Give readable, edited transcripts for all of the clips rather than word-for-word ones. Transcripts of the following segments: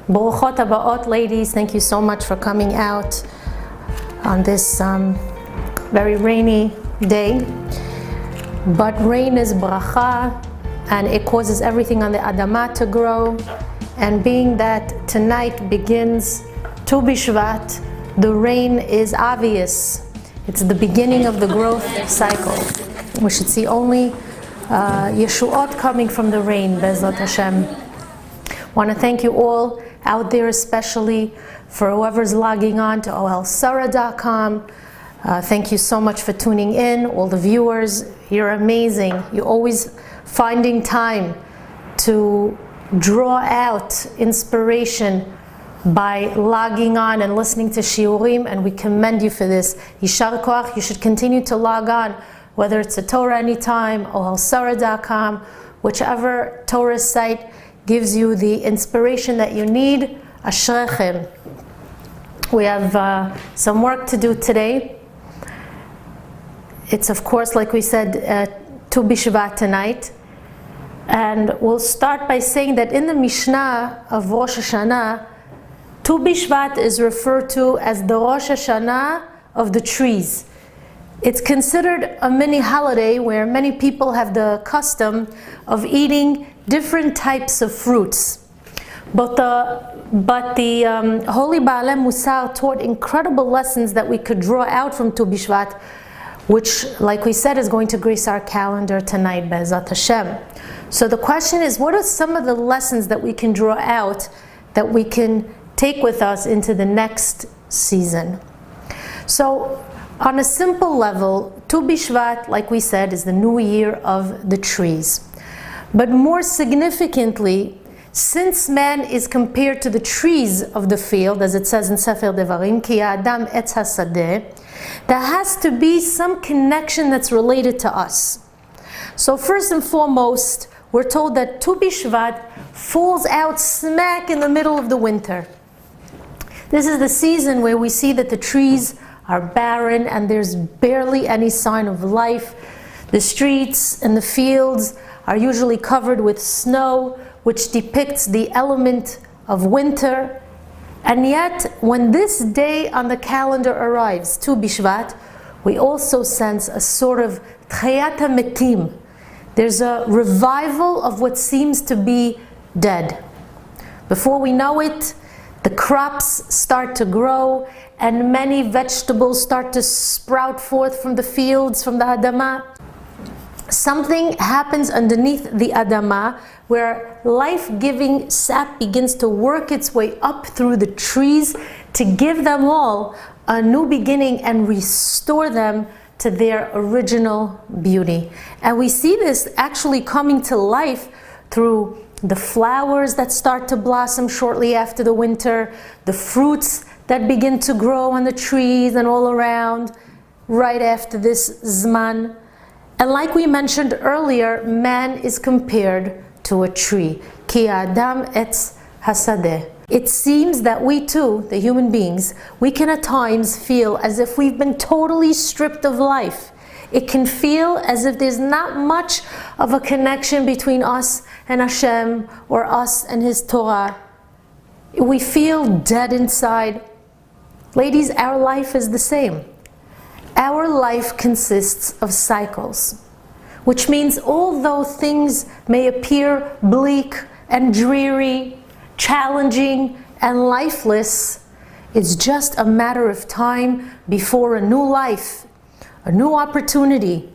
Baruchot habaot, ladies. Thank you so much for coming out on this very rainy day. But rain is bracha, and it causes everything on the Adama to grow. And being that tonight begins Tu B'Shvat, the rain is obvious. It's the beginning of the growth cycle. We should see only Yeshuot coming from the rain, Bezrat Hashem. Want to thank you all out there, especially for whoever's logging on to olsara.com. Thank you so much for tuning in, all the viewers. You're amazing. You're always finding time to draw out inspiration by logging on and listening to shiurim, and we commend you for this. Yishar koach. You should continue to log on, whether it's a Torah Anytime or olsara.com, whichever Torah site gives you the inspiration that you need. Ashrechem. We have some work to do today. It's, of course, like we said, Tu B'Shvat tonight. And we'll start by saying that in the Mishnah of Rosh Hashanah, Tu B'Shvat is referred to as the Rosh Hashanah of the trees. It's considered a mini holiday where many people have the custom of eating different types of fruits. But the Holy Baalei Musar taught incredible lessons that we could draw out from Tu B'Shvat, which, like we said, is going to grace our calendar tonight, Be'ezrat Hashem. So the question is, what are some of the lessons that we can draw out that we can take with us into the next season? So, on a simple level, Tu B'Shvat, like we said, is the new year of the trees. But more significantly, since man is compared to the trees of the field, as it says in Sefer Devarim, Ki Adam Etz HaSadeh, there has to be some connection that's related to us. So first and foremost, we're told that Tu B'Shvat falls out smack in the middle of the winter. This is the season where we see that the trees are barren and there's barely any sign of life. The streets and the fields are usually covered with snow, which depicts the element of winter. And yet, when this day on the calendar arrives, Tu B'Shvat, we also sense a sort of Tchayat HaMetim. There's a revival of what seems to be dead. Before we know it, the crops start to grow and many vegetables start to sprout forth from the fields, from the Adama. Something happens underneath the Adama where life-giving sap begins to work its way up through the trees to give them all a new beginning and restore them to their original beauty. And we see this actually coming to life through the flowers that start to blossom shortly after the winter, the fruits that begin to grow on the trees and all around right after this Zman. And like we mentioned earlier, man is compared to a tree. Ki Adam Etz HaSadeh. It seems that we too, the human beings, we can at times feel as if we've been totally stripped of life. It can feel as if there's not much of a connection between us and Hashem or us and His Torah. We feel dead inside. Ladies, our life is the same. Our life consists of cycles, which means although things may appear bleak and dreary, challenging and lifeless, it's just a matter of time before a new life, a new opportunity,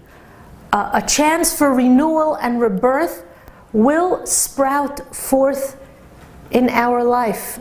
a chance for renewal and rebirth will sprout forth in our life.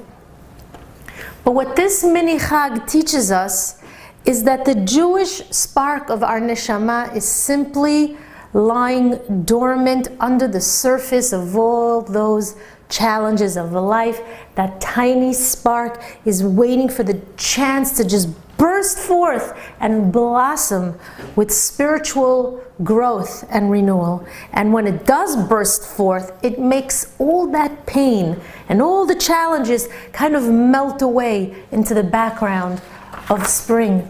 But what this mini Chag teaches us is that the Jewish spark of our neshama is simply lying dormant under the surface of all those challenges of life. That tiny spark is waiting for the chance to just burst forth and blossom with spiritual growth and renewal. And when it does burst forth, it makes all that pain and all the challenges kind of melt away into the background of spring.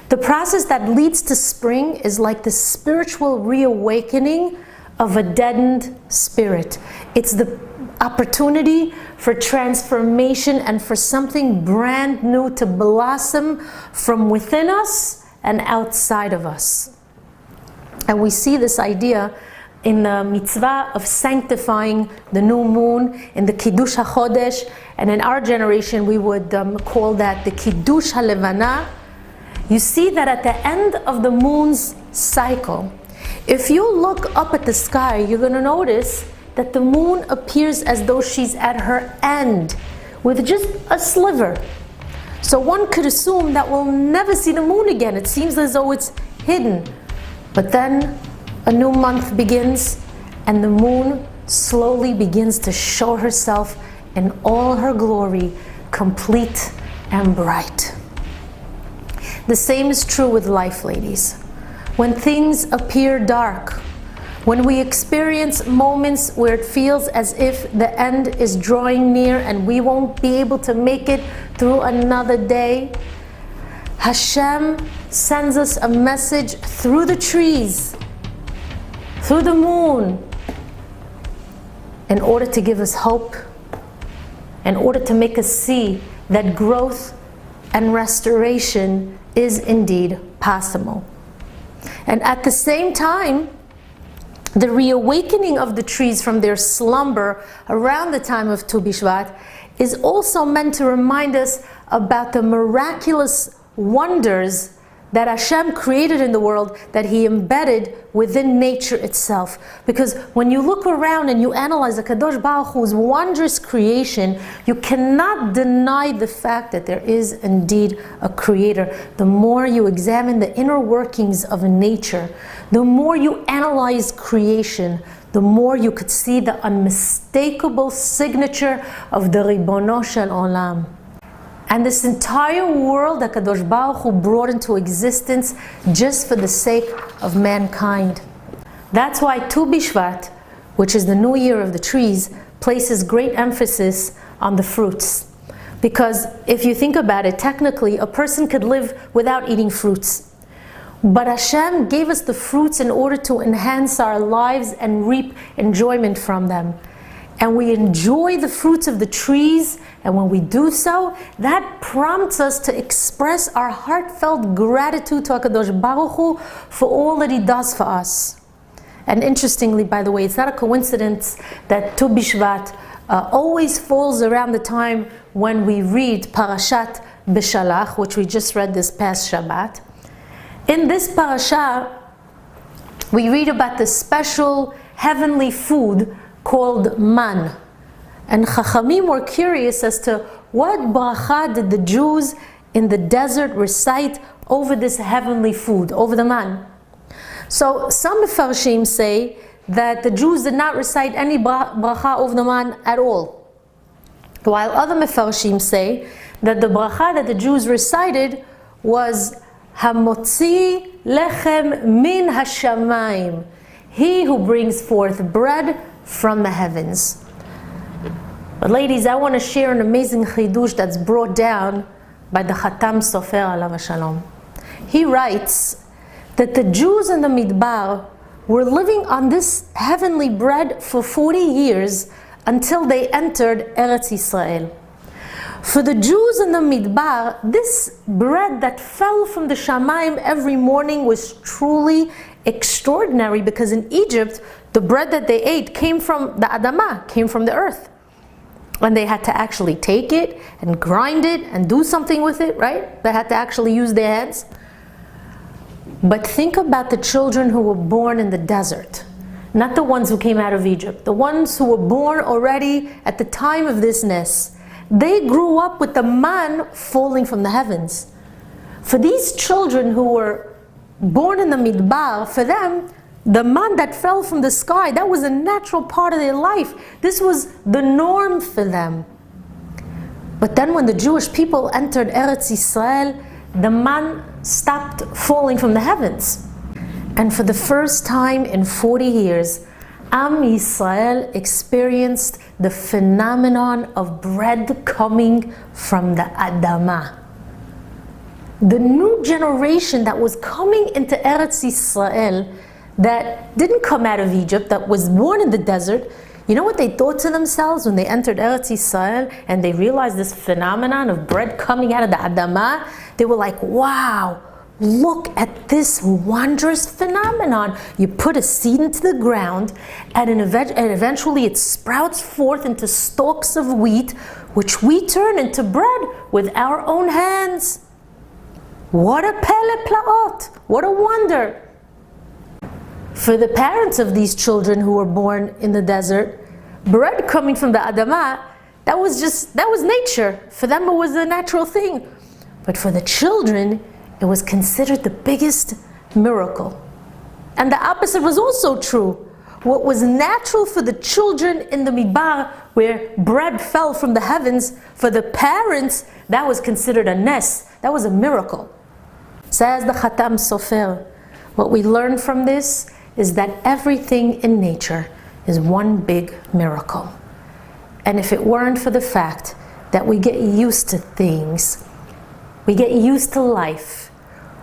The process that leads to spring is like the spiritual reawakening of a deadened spirit. It's the opportunity for transformation and for something brand new to blossom from within us and outside of us. And we see this idea in the mitzvah of sanctifying the new moon, in the Kiddush HaChodesh, and in our generation we would call that the Kiddush HaLevana. You see that at the end of the moon's cycle, if you look up at the sky, you're going to notice that the moon appears as though she's at her end, with just a sliver. So one could assume that we'll never see the moon again. It seems as though it's hidden. But then a new month begins, and the moon slowly begins to show herself in all her glory, complete and bright. The same is true with life, ladies. When things appear dark, when we experience moments where it feels as if the end is drawing near and we won't be able to make it through another day, Hashem sends us a message through the trees, through the moon, in order to give us hope, in order to make us see that growth and restoration is indeed possible. And at the same time, the reawakening of the trees from their slumber around the time of Tu B'Shvat is also meant to remind us about the miraculous wonders that Hashem created in the world, that He embedded within nature itself. Because when you look around and you analyze the Kadosh Baruch Hu's wondrous creation, you cannot deny the fact that there is indeed a creator. The more you examine the inner workings of nature, the more you analyze creation, the more you could see the unmistakable signature of the Ribono Shel Olam. And this entire world that Kadosh Baruch Hu brought into existence just for the sake of mankind. That's why Tu B'Shvat, which is the new year of the trees, places great emphasis on the fruits. Because if you think about it, technically a person could live without eating fruits. But Hashem gave us the fruits in order to enhance our lives and reap enjoyment from them. And we enjoy the fruits of the trees, and when we do so, that prompts us to express our heartfelt gratitude to HaKadosh Baruch Hu for all that He does for us. And interestingly, by the way, it's not a coincidence that Tu B'Shvat always falls around the time when we read Parashat Beshalach, which we just read this past Shabbat. In this parasha, we read about the special heavenly food called man. And Chachamim were curious as to what bracha did the Jews in the desert recite over this heavenly food, over the man. So some Mefarshim say that the Jews did not recite any bracha over the man at all, while other Mefarshim say that the bracha that the Jews recited was Hamotzi lechem min hashamayim, He who brings forth bread from the heavens. But ladies, I want to share an amazing chidush that's brought down by the Khatam Sofer alav shalom. He writes that the Jews in the Midbar were living on this heavenly bread for 40 years until they entered Eretz Yisrael. For the Jews in the Midbar, this bread that fell from the Shamayim every morning was truly extraordinary, because in Egypt, the bread that they ate came from the Adamah, came from the earth. And they had to actually take it and grind it and do something with it, right? They had to actually use their hands. But think about the children who were born in the desert. Not the ones who came out of Egypt. The ones who were born already at the time of this ness. They grew up with the man falling from the heavens. For these children who were born in the Midbar, for them, the man that fell from the sky, that was a natural part of their life. This was the norm for them. But then when the Jewish people entered Eretz Yisrael, the man stopped falling from the heavens. And for the first time in 40 years, Am Yisrael experienced the phenomenon of bread coming from the Adamah. The new generation that was coming into Eretz Yisrael, that didn't come out of Egypt, that was born in the desert, You know what they thought to themselves when they entered Eretz Yisrael and they realized this phenomenon of bread coming out of the Adamah? They were like, wow, look at this wondrous phenomenon. You put a seed into the ground and eventually it sprouts forth into stalks of wheat, which we turn into bread with our own hands. What a pele plaot! What a wonder! For the parents of these children who were born in the desert, bread coming from the Adamah, that was nature. For them it was a natural thing. But for the children, it was considered the biggest miracle. And the opposite was also true. What was natural for the children in the Midbar, where bread fell from the heavens, for the parents, that was considered a nes. That was a miracle. Says the Khatam Sofer, what we learn from this is that everything in nature is one big miracle. And if it weren't for the fact that we get used to things, we get used to life,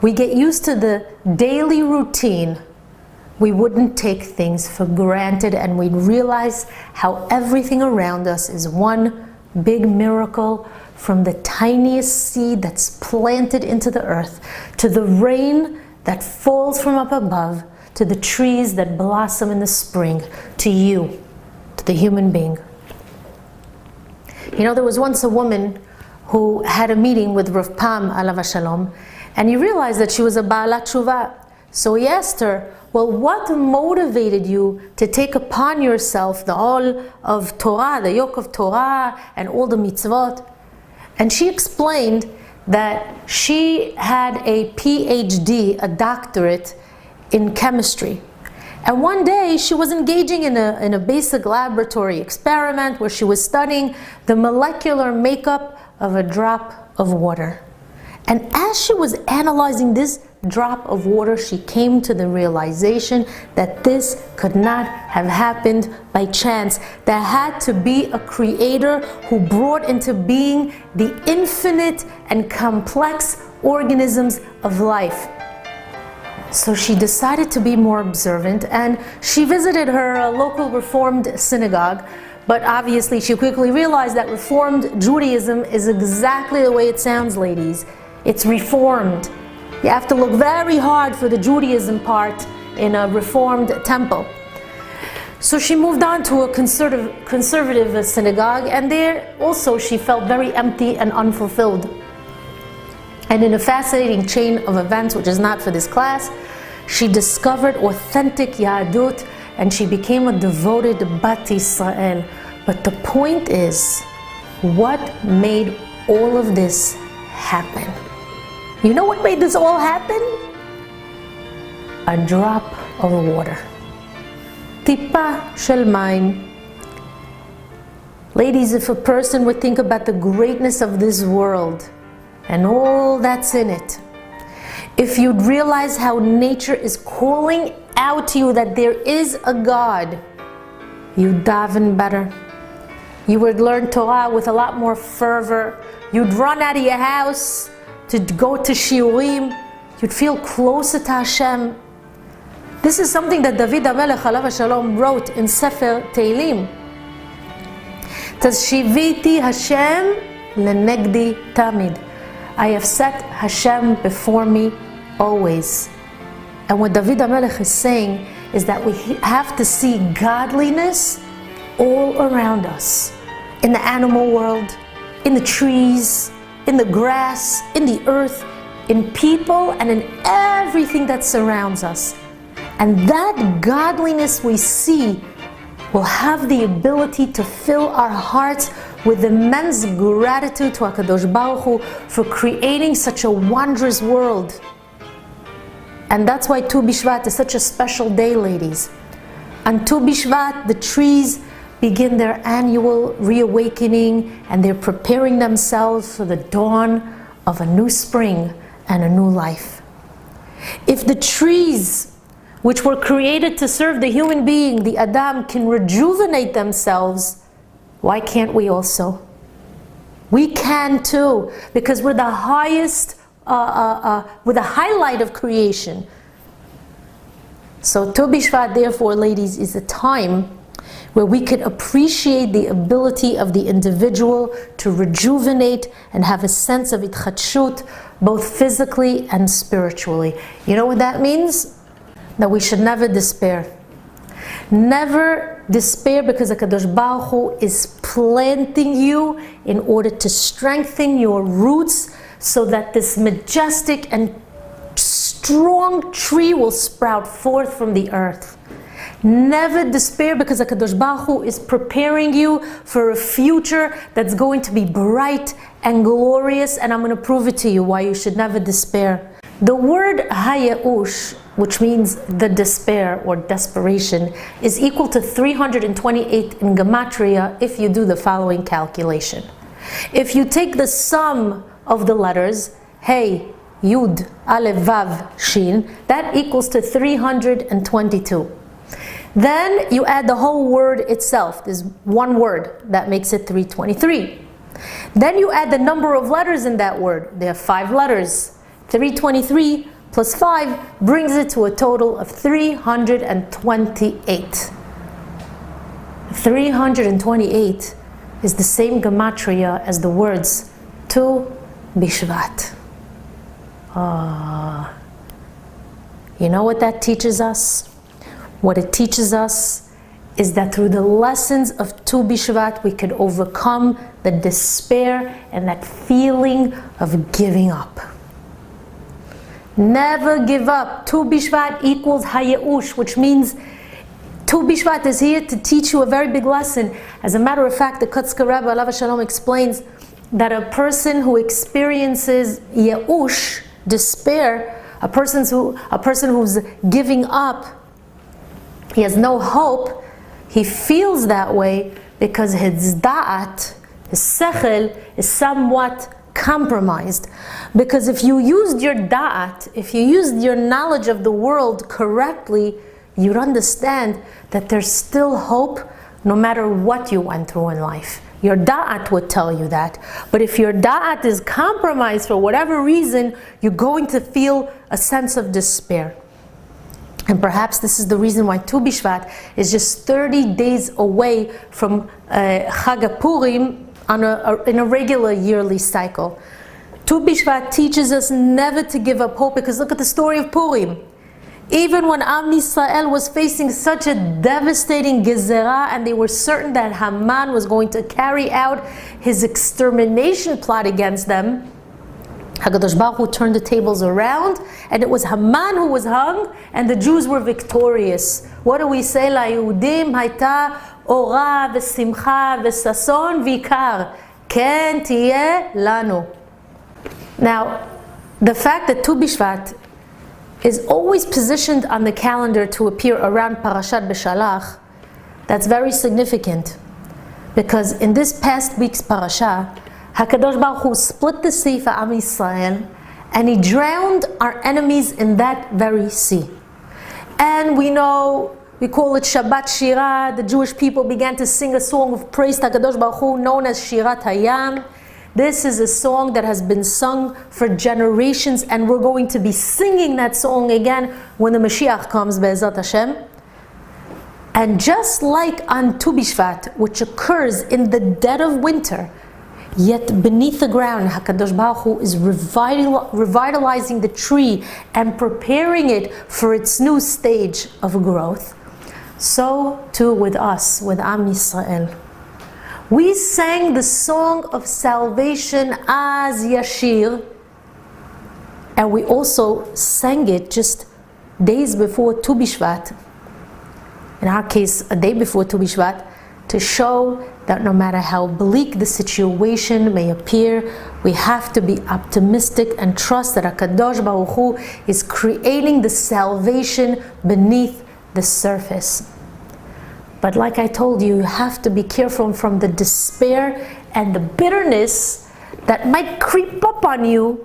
we get used to the daily routine, we wouldn't take things for granted and we'd realize how everything around us is one big miracle, from the tiniest seed that's planted into the earth, to the rain that falls from up above, to the trees that blossom in the spring, to you, to the human being. You know, there was once a woman who had a meeting with Rav Pam, alav hashalom, and he realized that she was a Ba'alat Tshuva. So he asked her, well, what motivated you to take upon yourself the all of Torah, the yoke of Torah, and all the mitzvot? And she explained that she had a PhD, a doctorate in chemistry. And one day she was engaging in a basic laboratory experiment where she was studying the molecular makeup of a drop of water. And as she was analyzing this drop of water, she came to the realization that this could not have happened by chance. There had to be a creator who brought into being the infinite and complex organisms of life. So she decided to be more observant, and she visited her local Reformed synagogue. But obviously she quickly realized that Reformed Judaism is exactly the way it sounds, ladies. It's reformed. You have to look very hard for the Judaism part in a Reformed temple. So she moved on to a conservative synagogue, and there also she felt very empty and unfulfilled. And in a fascinating chain of events, which is not for this class, she discovered authentic Yahadut, and she became a devoted Bat Yisrael. But the point is, what made all of this happen? You know what made this all happen? A drop of water. Tipa shel mayim. Ladies, if a person would think about the greatness of this world and all that's in it, if you'd realize how nature is calling out to you that there is a God, you'd daven better. You would learn Torah with a lot more fervor. You'd run out of your house to go to shiurim. You'd feel closer to Hashem. This is something that David HaMelech alav hashalom wrote in Sefer Tehillim. It says, Shiviti Hashem lenegdi tamid. I have set Hashem before me always. And what David HaMelech is saying is that we have to see godliness all around us. In the animal world, in the trees, in the grass, in the earth, in people, and in everything that surrounds us. And that godliness we see will have the ability to fill our hearts with immense gratitude to HaKadosh Baruch Hu for creating such a wondrous world. And that's why Tu B'Shvat is such a special day, ladies. On Tu B'Shvat, the trees begin their annual reawakening, and they're preparing themselves for the dawn of a new spring and a new life. If the trees, which were created to serve the human being, the Adam, can rejuvenate themselves, why can't we also? We can too, because we're the highest, we're the highlight of creation. So Tu B'Shvat, therefore, ladies, is a time where we could appreciate the ability of the individual to rejuvenate and have a sense of itchadshut, both physically and spiritually. You know what that means? That we should never despair. Never despair, because HaKadosh Baruch Hu is planting you in order to strengthen your roots so that this majestic and strong tree will sprout forth from the earth. Never despair, because HaKadosh Baruch Hu is preparing you for a future that's going to be bright and glorious, and I'm going to prove it to you why you should never despair. The word hayaush, which means the despair or desperation, is equal to 328 in Gematria if you do the following calculation. If you take the sum of the letters, Hey, Yud, Aleph, Vav, Shin, that equals to 322. Then you add the whole word itself. There's one word, that makes it 323. Then you add the number of letters in that word. There are 5 letters. 323 plus 5 brings it to a total of 328. 328 is the same gematria as the words Tu Bishvat. You know what that teaches us? What it teaches us is that through the lessons of Tu Bishvat, we could overcome the despair and that feeling of giving up. Never give up. Tu Bishvat equals hayaush, which means Tu Bishvat is here to teach you a very big lesson. As a matter of fact, the Kotzker Rebbe, Alav Shalom, explains that a person who experiences yaush, despair, a person who's giving up, he has no hope, he feels that way because his da'at, his sechel, is somewhat compromised. Because if you used your da'at, if you used your knowledge of the world correctly, you'd understand that there's still hope no matter what you went through in life. Your da'at would tell you that. But if your da'at is compromised for whatever reason, you're going to feel a sense of despair. And perhaps this is the reason why Tu Bishvat is just 30 days away from Chag Purim in a regular yearly cycle. Tu Bishvat teaches us never to give up hope, because look at the story of Purim. Even when Am Yisrael was facing such a devastating gezerah and they were certain that Haman was going to carry out his extermination plot against them, HaKadosh Baruch Hu turned the tables around, and it was Haman who was hung, and the Jews were victorious. What do we say? La Yehudim hayta ora v'simcha v'sason v'ikar ken tiyeh lanu. Now, the fact that Tu Bishvat is always positioned on the calendar to appear around Parashat Beshalach, that's very significant, because in this past week's parasha, HaKadosh Baruch Hu split the sea for Am Yisrael, and He drowned our enemies in that very sea. And we know, we call it Shabbat Shirah. The Jewish people began to sing a song of praise to HaKadosh Baruch Hu known as Shirat Hayam. This is a song that has been sung for generations, and we're going to be singing that song again when the Mashiach comes, Be'ezrat Hashem. And just like on Tu Bishvat, which occurs in the dead of winter, yet beneath the ground, HaKadosh Baruch Hu is revitalizing the tree and preparing it for its new stage of growth. So too with us, with Am Yisrael. We sang the song of salvation as Yashir, and we also sang it just days before Tu Bishvat, in our case a day before Tu Bishvat, to show that no matter how bleak the situation may appear, we have to be optimistic and trust that HaKadosh Baruch Hu is creating the salvation beneath the surface. But like I told you, you have to be careful from the despair and the bitterness that might creep up on you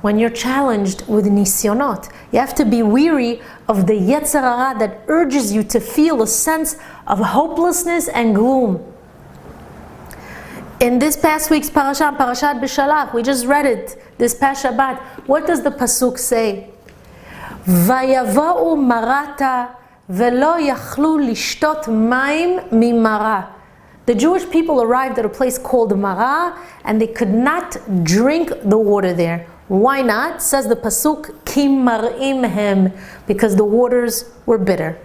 when you're challenged with nisyonot. You have to be weary of the Yetzer Hara that urges you to feel a sense of hopelessness and gloom. In this past week's parasha, Parashat Beshalach, we just read it this past Shabbat. What does the pasuk say? Vayava'u marata ולא יכלו לשתות מים ממרה. The Jewish people arrived at a place called Mara, and they could not drink the water there. Why not? Says the pasuk, Ki marim hem, because the waters were bitter.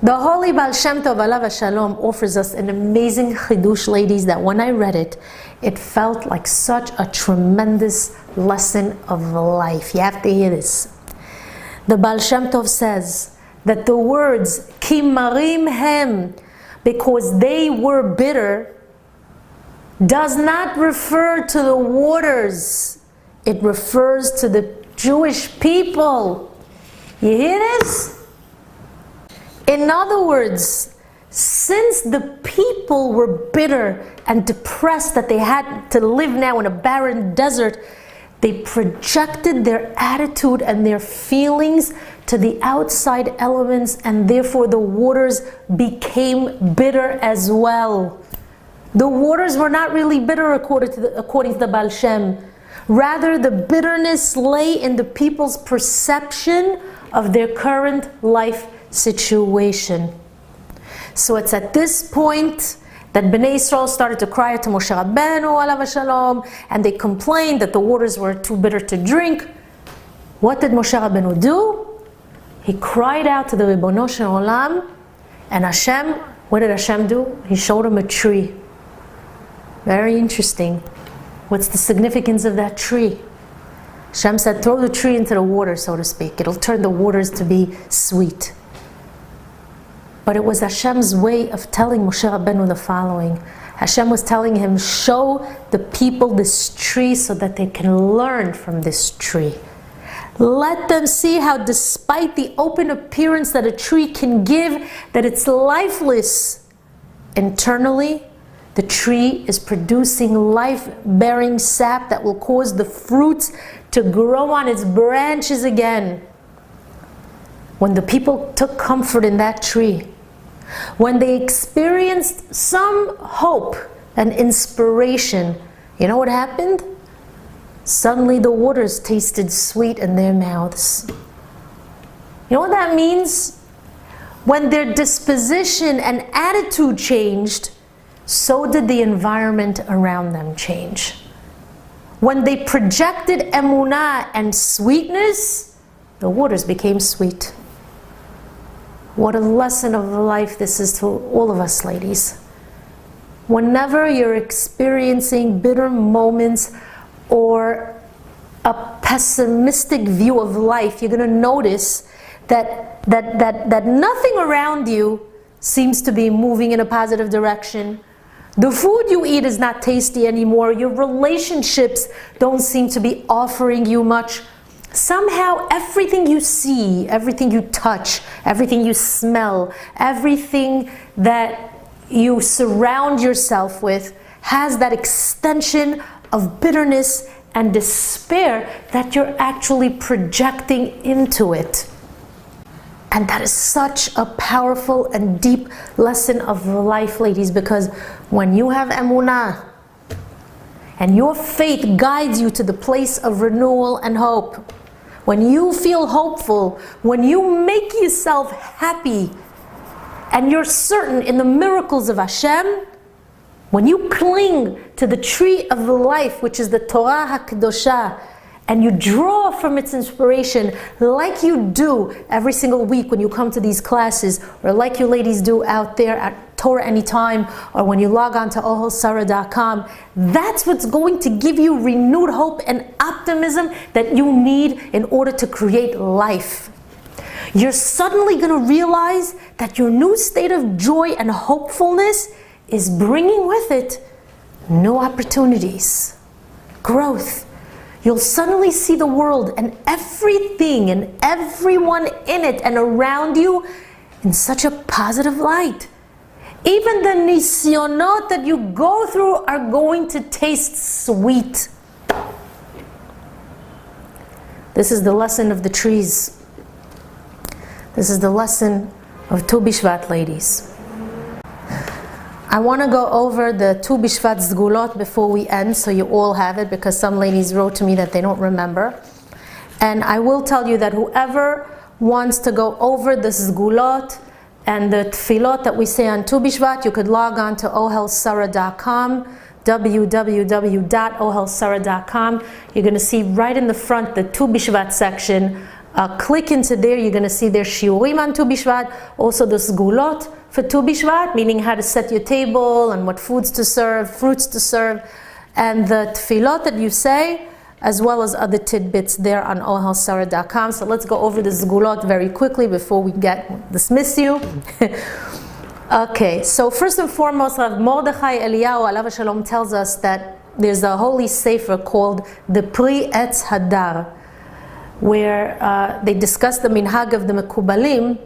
The Holy Baal Shem Tov Alav Shalom offers us an amazing chidush, ladies, that when I read it, it felt like such a tremendous lesson of life. You have to hear this. The Baal Shem Tov says that the words Ki marim hem, because they were bitter, does not refer to the waters. It refers to the Jewish people. You hear this? In other words, since the people were bitter and depressed that they had to live now in a barren desert, they projected their attitude and their feelings to the outside elements, and therefore the waters became bitter as well. The waters were not really bitter according to the Baal Shem. Rather, the bitterness lay in the people's perception of their current life situation. So it's at this point that Bnei Yisrael started to cry to Moshe Rabbeinu alav shalom, and they complained that the waters were too bitter to drink. What did Moshe Rabbeinu do? He cried out to the Ribono Shel Olam, and Hashem, what did Hashem do? He showed him a tree. Very interesting. What's the significance of that tree? Hashem said, throw the tree into the water, so to speak. It'll turn the waters to be sweet. But it was Hashem's way of telling Moshe Rabbeinu the following. Hashem was telling him, show the people this tree so that they can learn from this tree. Let them see how, despite the open appearance that a tree can give, that it's lifeless. Internally, the tree is producing life-bearing sap that will cause the fruits to grow on its branches again. When the people took comfort in that tree, when they experienced some hope and inspiration, you know what happened? Suddenly the waters tasted sweet in their mouths. You know what that means? When their disposition and attitude changed, so did the environment around them change. When they projected emunah and sweetness, the waters became sweet. What a lesson of life this is to all of us, ladies. Whenever you're experiencing bitter moments or a pessimistic view of life, you're going to notice that nothing around you seems to be moving in a positive direction. The food you eat is not tasty anymore. Your relationships don't seem to be offering you much. Somehow everything you see, everything you touch, everything you smell, everything that you surround yourself with has that extension of bitterness and despair that you're actually projecting into it. And that is such a powerful and deep lesson of life, ladies, because when you have emunah and your faith guides you to the place of renewal and hope, when you feel hopeful, when you make yourself happy and you're certain in the miracles of Hashem, when you cling to the tree of life, which is the Torah HaKadoshah, and you draw from its inspiration like you do every single week when you come to these classes, or like you ladies do out there at Torah Anytime, or when you log on to oholsara.com, that's what's going to give you renewed hope and optimism that you need in order to create life. You're suddenly going to realize that your new state of joy and hopefulness is bringing with it new opportunities, growth. You'll suddenly see the world and everything and everyone in it and around you in such a positive light. Even the nisyonot that you go through are going to taste sweet. This is the lesson of the trees. This is the lesson of Tu B'Shvat, ladies. I want to go over the Tu B'Shvat Zgulot before we end, so you all have it, because some ladies wrote to me that they don't remember. And I will tell you that whoever wants to go over the sgulot and the tefillot that we say on Tu B'Shvat, you could log on to ohelsara.com, www.ohelsara.com. You're going to see right in the front the Tu B'Shvat section. Click into there, you're going to see their shiurim on Tu B'Shvat, also the sgulot for Tu B'Shvat, meaning how to set your table and what foods to serve, fruits to serve, and the tefillot that you say, as well as other tidbits there on ohelsara.com. So let's go over the sgulot very quickly before we dismiss you. Okay, so first and foremost, Rav Mordechai Eliyahu Alav Shalom tells us that there's a holy sefer called the Pri Etz Hadar, where they discuss the minhag of the Mekubalim,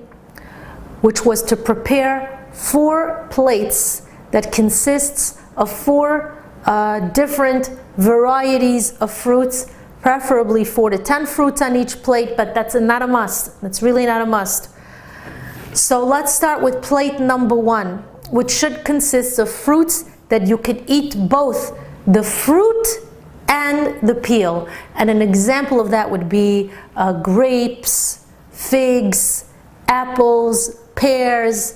which was to prepare 4 plates that consists of 4 different varieties of fruits, preferably 4 to 10 fruits on each plate, but that's not a must. That's really not a must. So let's start with plate number 1, which should consist of fruits that you could eat both the fruit and the peel. And an example of that would be grapes, figs, apples, pears,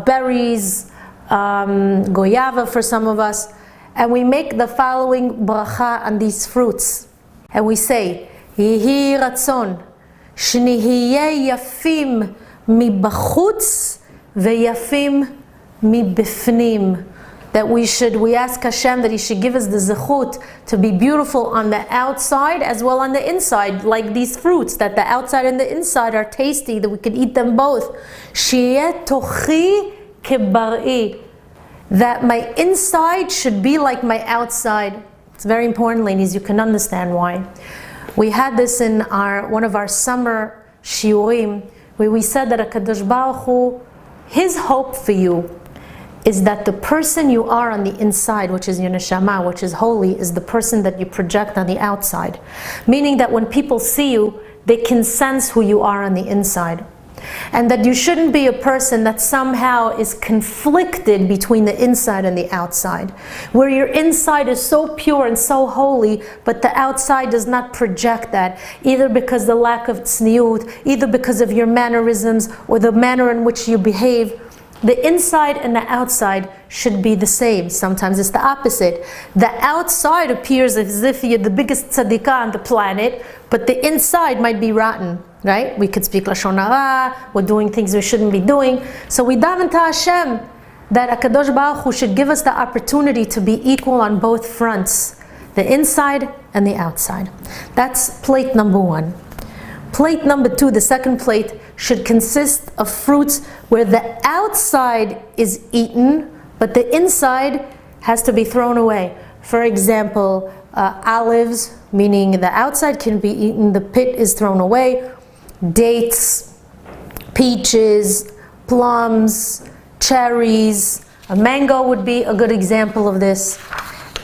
berries, goyava for some of us. And we make the following bracha on these fruits. And we say, Yehi ratzon, shnihiye yafim mibachutz veyafim mibifnim. That we ask Hashem that He should give us the zechut to be beautiful on the outside as well on the inside, like these fruits, that the outside and the inside are tasty, that we could eat them both. Sheyeh tochi kebar'i. That my inside should be like my outside. It's very important, ladies, you can understand why. We had this in one of our summer shiurim, where we said that HaKadosh Baruch Hu, His hope for you is that the person you are on the inside, which is your neshama, which is holy, is the person that you project on the outside. Meaning that when people see you, they can sense who you are on the inside. And that you shouldn't be a person that somehow is conflicted between the inside and the outside, where your inside is so pure and so holy, but the outside does not project that, either because of the lack of tzniut, either because of your mannerisms or the manner in which you behave. The inside and the outside should be the same. Sometimes it's the opposite. The outside appears as if you're the biggest tzadikah on the planet, but the inside might be rotten, right? We could speak lashon hara, we're doing things we shouldn't be doing. So we daven to Hashem that HaKadosh Baruch Hu should give us the opportunity to be equal on both fronts, the inside and the outside. That's plate number 1. Plate number 2, the second plate, should consist of fruits where the outside is eaten, but the inside has to be thrown away. For example, olives, meaning the outside can be eaten, the pit is thrown away. Dates, peaches, plums, cherries, a mango would be a good example of this.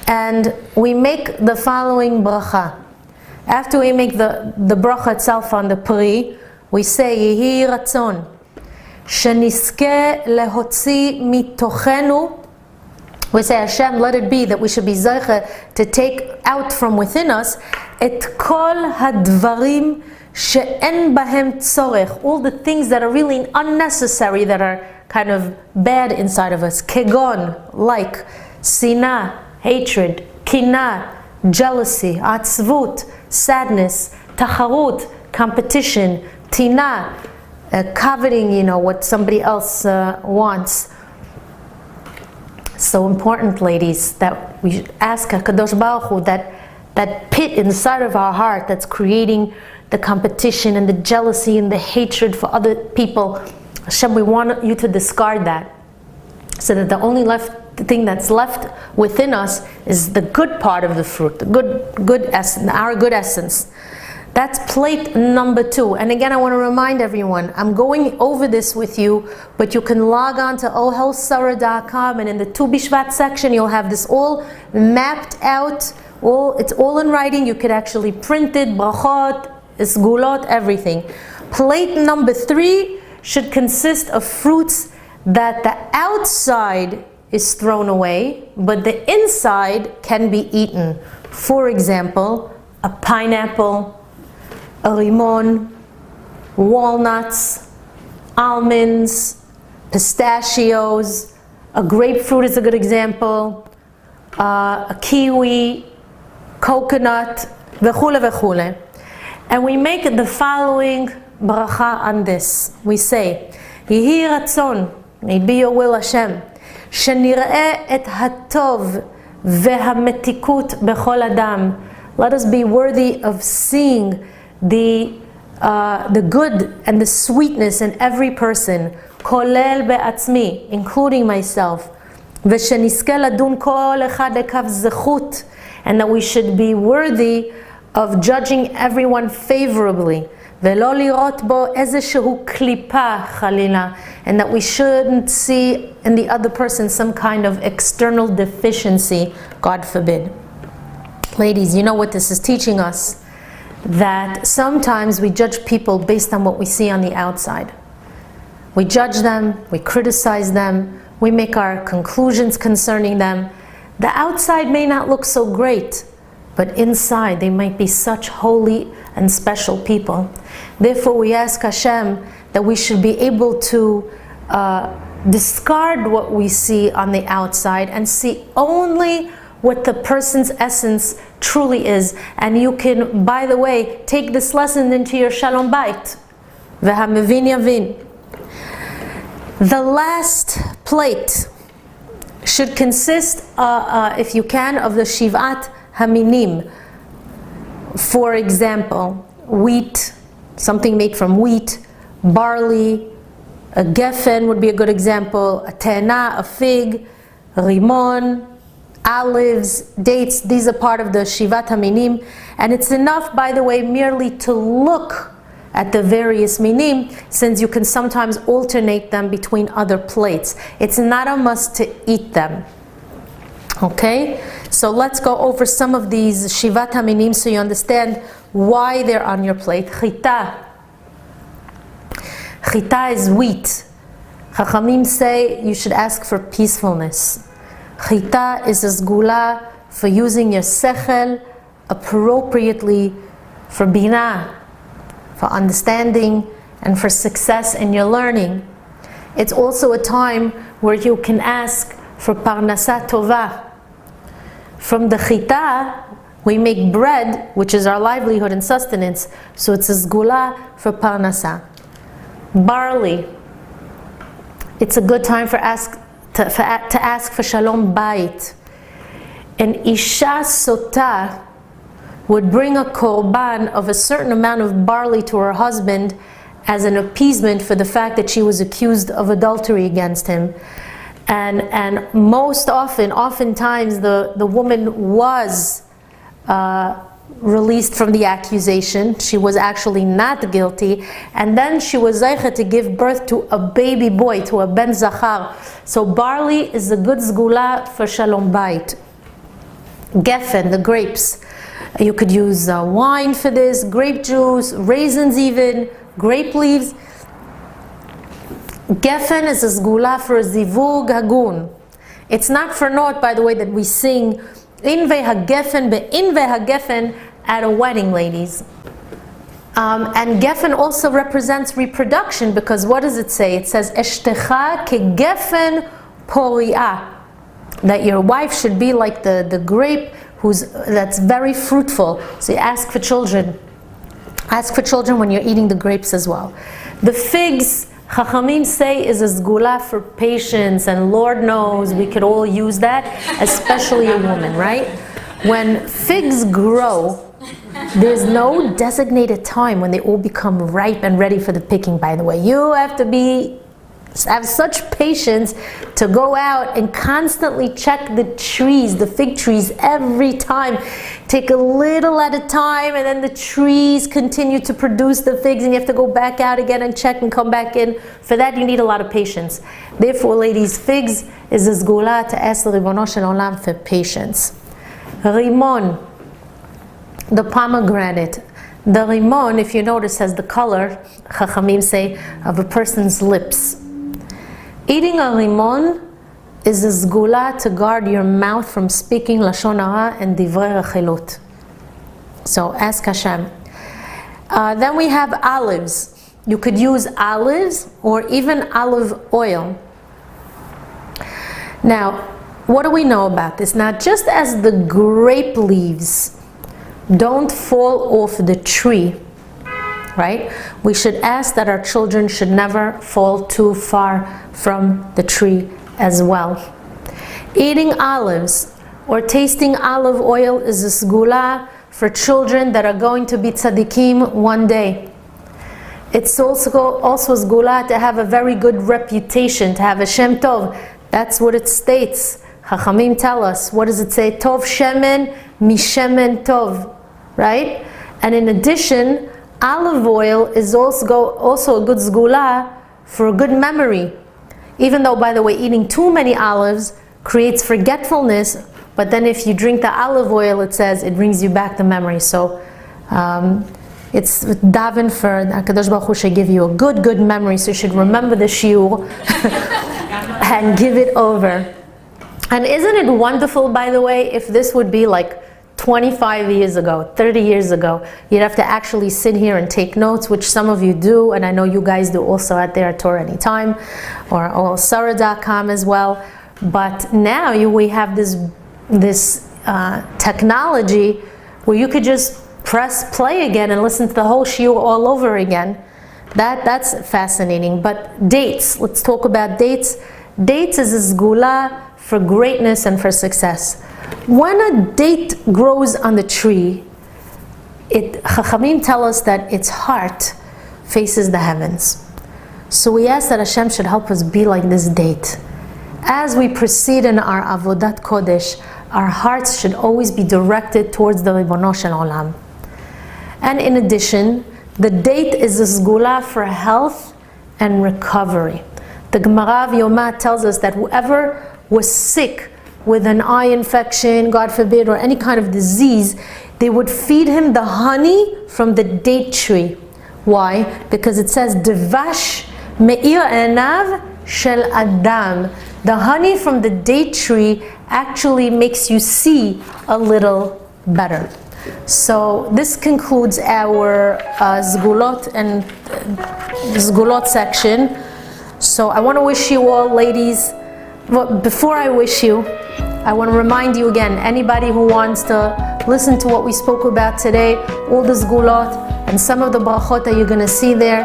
And we make the following bracha. After we make the bracha itself on the pri, we say, Yehi ratzon, sheniske lehotzi mitochenu. We say, Hashem, let it be that we should be zeicha to take out from within us et kol hadvarim she'en bahem tzorech, all the things that are really unnecessary, that are kind of bad inside of us. Kegon, like sina, hatred, kina, jealousy, atzvut, sadness, tacharut, competition, tina, coveting, what somebody else wants. So important, ladies, that we ask HaKadosh Baruch Hu that pit inside of our heart that's creating the competition and the jealousy and the hatred for other people. Hashem, we want you to discard that, so that the only thing that's left within us is the good part of the fruit, the good essence, our good essence. That's plate number 2. And again, I want to remind everyone, I'm going over this with you, but you can log on to ohelsara.com, and in the Tu B'Shvat section, you'll have this all mapped out. It's all in writing. You could actually print it, brachot, sgulot, everything. Plate number 3 should consist of fruits that the outside is thrown away, but the inside can be eaten. For example, a pineapple, a limon, walnuts, almonds, pistachios, a grapefruit is a good example, a kiwi, coconut, v'chule v'chule. And we make the following bracha on this. We say, Yehi ratzon, may it be your will, Hashem, shenir'eh et hatov ve'hametikut bechol adam. Let us be worthy of seeing the good and the sweetness in every person, kolel be'atzmi, including myself, v'shenizke ladun kol echad lekav zechut, and that we should be worthy of judging everyone favorably, ולא לראות בו איזשהו קליפה חלילה, and that we shouldn't see in the other person some kind of external deficiency, God forbid. Ladies, you know what this is teaching us? That sometimes we judge people based on what we see on the outside. We judge them, we criticize them, we make our conclusions concerning them. The outside may not look so great, but inside they might be such holy and special people. Therefore we ask Hashem that we should be able to discard what we see on the outside and see only what the person's essence truly is. And you can, by the way, take this lesson into your Shalom Bait. V'hamevin yavin. The last plate should consist, if you can, of the Shivat Haminim. For example, wheat, something made from wheat, barley, a geffen would be a good example, a te'ana, a fig, rimon, olives, dates. These are part of the Shivat Haminim. And it's enough, by the way, merely to look at the various minim, since you can sometimes alternate them between other plates. It's not a must to eat them. Okay? So let's go over some of these Shivat Haminim so you understand why they're on your plate. Chita. Chita is wheat. Chachamim say you should ask for peacefulness. Chita is a sgula for using your sechel appropriately for binah, for understanding, and for success in your learning. It's also a time where you can ask for parnasa tova. From the chita, we make bread, which is our livelihood and sustenance, so it's a sgula for parnasa. Barley, it's a good time to ask for shalom bait. An isha sota would bring a korban of a certain amount of barley to her husband as an appeasement for the fact that she was accused of adultery against him. And most often, oftentimes, the woman was released from the accusation. She was actually not guilty. And then she was zeicha to give birth to a baby boy, to a ben zachar. So barley is a good sgula for shalom bait. Geffen, the grapes. You could use wine for this, grape juice, raisins even, grape leaves. Geffen is a sgula for a zivug hagun. It's not for naught, by the way, that we sing Inve hageffen be'inve hageffen at a wedding, ladies. And geffen also represents reproduction, because what does it say? It says eshtecha ke geffen pori'ah, that your wife should be like the grape that's very fruitful. So you ask for children. Ask for children when you're eating the grapes as well. The figs, Chachamim say, is a sgula for patience, and Lord knows we could all use that, especially a woman, right? When figs grow, there's no designated time when they all become ripe and ready for the picking, by the way. You have to have such patience to go out and constantly check the trees, the fig trees, every time. Take a little at a time, and then the trees continue to produce the figs, and you have to go back out again and check and come back in. For that you need a lot of patience. Therefore, ladies, figs is a sgula to ask the Ribono Shel Olam for patience. Rimon, the pomegranate. The rimon, if you notice, has the color, Chachamim say, of a person's lips. Eating a rimon is a sgula to guard your mouth from speaking lashon hara and divrei rechilut. So ask Hashem. Then we have olives. You could use olives or even olive oil. Now, what do we know about this? Now, just as the grape leaves don't fall off the tree, right? We should ask that our children should never fall too far from the tree as well. Eating olives or tasting olive oil is a sgula for children that are going to be tzaddikim one day. It's also sgula to have a very good reputation, to have a shem tov. That's what it states. Chachamim tell us. What does it say? Tov shemen mishemen tov, right? And in addition, olive oil is also a good sgula for a good memory. Even though, by the way, eating too many olives creates forgetfulness, but then if you drink the olive oil, it says it brings you back the memory. So it's daven for HaKadosh Baruch Hu should give you a good memory, so you should remember the shiur and give it over. And isn't it wonderful, by the way, if this would be like 25 years ago, 30 years ago, you'd have to actually sit here and take notes, which some of you do, and I know you guys do also out there at Torah Anytime, or Sarah.com as well. But now we have this technology where you could just press play again and listen to the whole shiur all over again. That's fascinating. But dates, let's talk about dates. Dates is a sgula for greatness and for success. When a date grows on the tree, Chachamim tell us that its heart faces the heavens. So we ask that Hashem should help us be like this date. As we proceed in our avodat kodesh, our hearts should always be directed towards the Ribono Shel Olam. And in addition, the date is a sgula for health and recovery. The Gemara of Yoma tells us that whoever was sick with an eye infection, God forbid, or any kind of disease, they would feed him the honey from the date tree. Why? Because it says, Devash me'ir enav shel adam. The honey from the date tree actually makes you see a little better. So this concludes our Zgulot and Zgulot section. So I want to wish you all, ladies, but before I wish you, I want to remind you again, anybody who wants to listen to what we spoke about today, all the Zgulot and some of the brachot that you're going to see there,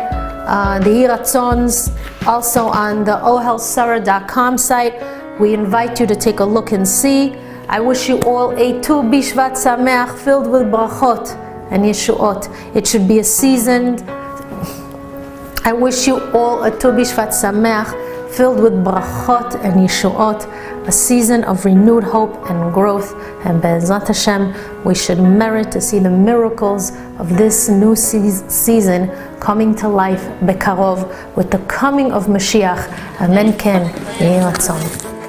the Yiratzons, also on the ohelSarah.com site. We invite you to take a look and see. I wish you all a Tu Bishvat Sameach filled with brachot and yeshuot. It should be a seasoned. I wish you all a Tu Bishvat Sameach filled with brachot and yeshuot, a season of renewed hope and growth. And Be'ezrat Hashem, we should merit to see the miracles of this new season coming to life bekarov with the coming of Mashiach. Amen ken, Yehi Ratzon.